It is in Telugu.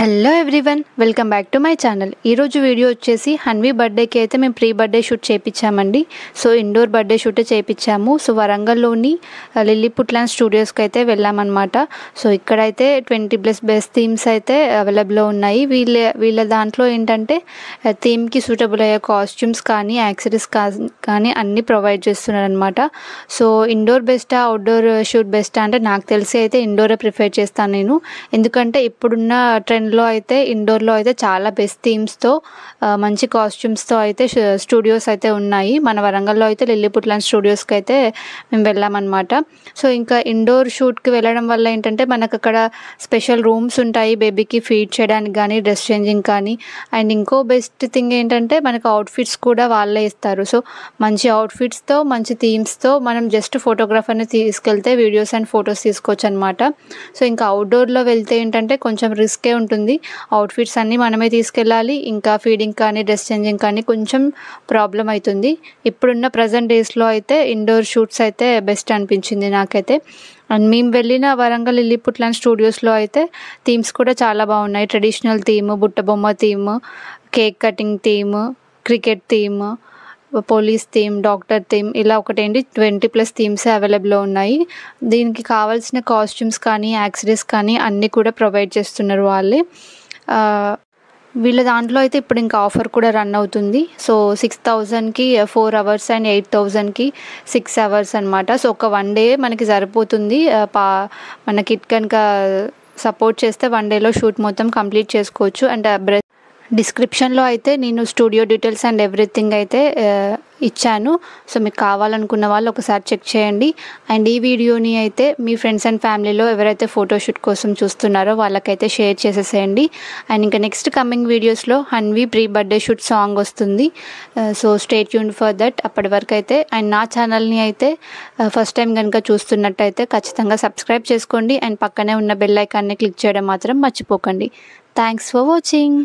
Hello everyone, welcome back to my channel. ఈరోజు వీడియో వచ్చేసి హన్వి బర్త్డేకి అయితే మేము ప్రీ బర్త్డే షూట్ చేయించామండి. సో ఇండోర్ బర్త్డే షూట్ చేయించాము. సో వరంగల్లోని లిల్లీపుట్ స్టూడియోస్కి అయితే వెళ్ళామన్నమాట. సో ఇక్కడైతే 20+ బెస్ట్ థీమ్స్ అయితే అవైలబుల్లో ఉన్నాయి. వీళ్ళ దాంట్లో ఏంటంటే థీమ్కి సూటబుల్ అయ్యే కాస్ట్యూమ్స్ కానీ యాక్సెసరీస్ కానీ అన్నీ ప్రొవైడ్ చేస్తున్నారు అనమాట. సో ఇండోర్ బెస్టా అవుట్డోర్ షూట్ బెస్టా అంటే నాకు తెలిసి అయితే ఇండోరే ప్రిఫర్ చేస్తాను నేను. ఎందుకంటే ఇప్పుడున్న ట్రెండ్లో అయితే ఇండోర్లో అయితే చాలా బెస్ట్ థీమ్స్తో మంచి కాస్ట్యూమ్స్తో అయితే స్టూడియోస్ అయితే ఉన్నాయి. మన వరంగల్లో అయితే లిల్లీపుట్ స్టూడియోస్కి అయితే మేము వెళ్ళామన్నమాట. సో ఇంకా ఇండోర్ షూట్కి వెళ్ళడం వల్ల ఏంటంటే మనకు అక్కడ స్పెషల్ రూమ్స్ ఉంటాయి బేబీకి ఫీడ్ చేయడానికి కానీ డ్రెస్ చేంజింగ్ కానీ. అండ్ ఇంకో బెస్ట్ థింగ్ ఏంటంటే మనకు అవుట్ఫిట్స్ కూడా వాళ్ళే ఇస్తారు. సో మంచి అవుట్ఫిట్స్తో మంచి థీమ్స్తో మనం జస్ట్ ఫోటోగ్రాఫర్ని తీసుకెళ్తే వీడియోస్ అండ్ ఫొటోస్ తీసుకోవచ్చు అనమాట. సో ఇంకా అవుట్డోర్లో వెళ్తే ఏంటంటే కొంచెం రిస్కే ఉంటుంది. అవుట్ఫిట్స్ అన్నీ మనమే తీసుకెళ్ళాలి. ఇంకా ఫీడింగ్ కానీ డ్రెస్ చేంజింగ్ కానీ కొంచెం ప్రాబ్లం అవుతుంది. ఇప్పుడున్న ప్రజెంట్ డేస్లో అయితే ఇండోర్ షూట్స్ అయితే బెస్ట్ అనిపించింది నాకైతే. అండ్ మేము వెళ్ళిన వరంగల్ లిల్లీపుట్ స్టూడియోస్లో అయితే థీమ్స్ కూడా చాలా బాగున్నాయి. Traditional theme, Buttabomma theme, cake cutting theme, cricket theme, police theme, doctor theme, ఇలా ఒకటేంటి 20+ థీమ్స్ అవైలబుల్లో ఉన్నాయి. దీనికి కావాల్సిన కాస్ట్యూమ్స్ కానీ యాక్సెసరీస్ కానీ అన్నీ కూడా ప్రొవైడ్ చేస్తున్నారు వాళ్ళే. వీళ్ళ దాంట్లో అయితే ఇప్పుడు ఇంకా ఆఫర్ కూడా రన్ అవుతుంది. సో 6,000కి 4 hours అండ్ 8,000కి 6 hours అనమాట. సో ఒక 1 day మనకి సరిపోతుంది. మన కిట్ కనుక సపోర్ట్ చేస్తే 1 dayలో షూట్ మొత్తం కంప్లీట్ చేసుకోవచ్చు. అండ్ డిస్క్రిప్షన్లో అయితే నేను స్టూడియో డీటెయిల్స్ అండ్ ఎవ్రీథింగ్ అయితే ఇచ్చాను. సో మీకు కావాలనుకున్న వాళ్ళు ఒకసారి చెక్ చేయండి. అండ్ ఈ వీడియోని అయితే మీ ఫ్రెండ్స్ అండ్ ఫ్యామిలీలో ఎవరైతే ఫోటోషూట్ కోసం చూస్తున్నారో వాళ్ళకైతే షేర్ చేసేసేయండి. అండ్ ఇంకా నెక్స్ట్ కమింగ్ వీడియోస్లో Hanvi pre birthday shoot song వస్తుంది. So stay tuned for that. అప్పటి వరకు అయితే అండ్ నా ఛానల్ని అయితే ఫస్ట్ టైం కనుక చూస్తున్నట్టయితే ఖచ్చితంగా సబ్స్క్రైబ్ చేసుకోండి. అండ్ పక్కనే ఉన్న బెల్ ఐకాన్ని క్లిక్ చేయడం మాత్రం మర్చిపోకండి. Thanks for watching.